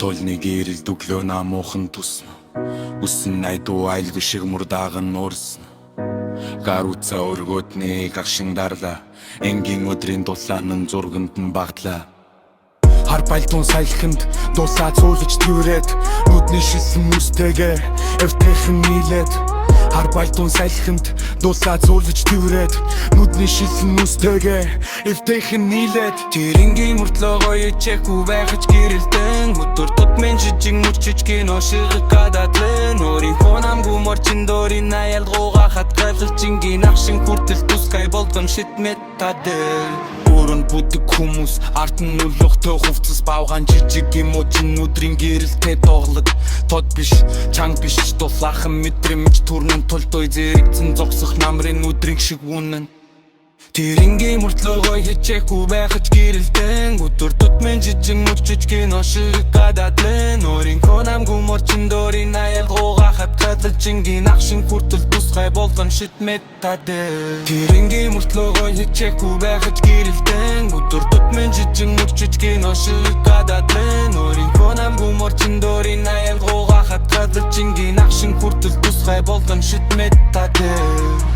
толныг ирэлд өглөө намуухан тусна. Үсэн найдуу айлг шиг мурдааган нуурсна. Гаруца өргөднийг агшин дарлаа. Энгийн өдрийн дулаан зурганд нь багтлаа. Хар байлтун саялханд дулаа цуулж төврээд нүдний шилсэн нүстэйгээ эвтэйхэн нийлээд. Хар байлтун саялханд дулаа цуулж төврээд нүдний шилсэн нүстэйгээ эвтэйхэн нийлээд. Тэр энгийн мөртлөө гоё ичээгүй байхаж гэрэлтэн. Өдөр тутмын жижиг мөчөж кино шиг гадаадлын. Өөрийнхөө намгүй морчин дөрийн аялгууга хатгалж ингийн ахшин хүртэл тускай болдон шитмэт тадэл. Өрөнд бүдэг хүмүүс ард нь үлгөхтэй хувцас бавгаан жижиг эмочин өдрийн гэрэлтэй тоглог. Тод биш, чанга биш дулаахан мэдрэмж төрнөн тулд ой зэрэгцэн зогсох намрын өдрийг шиг үнэн. Тэр энгийн мөртлөө гоё хичээхгүй байхаж гэрэлтэн. Өдөр тутмын жижиг мөчөж кино шиг гадаадлын. Өөрийнхөө намгүй морчин дөрийн аялгууга хатгалж ингийн ахшин хүртэл тусгай болдон шитмэт тадэл. Тэр энгийн мөртлөө гоё хичээхгүй байхаж гэрэлтэн. Өдөр тутмын жижиг мөчөж кино шиг гадаадлын. Өөрийнхөө намгүй морчин дөрийн аялгууга хатгалж ингийн ахшин хүртэл тусгай болдон шитмэт тадэл.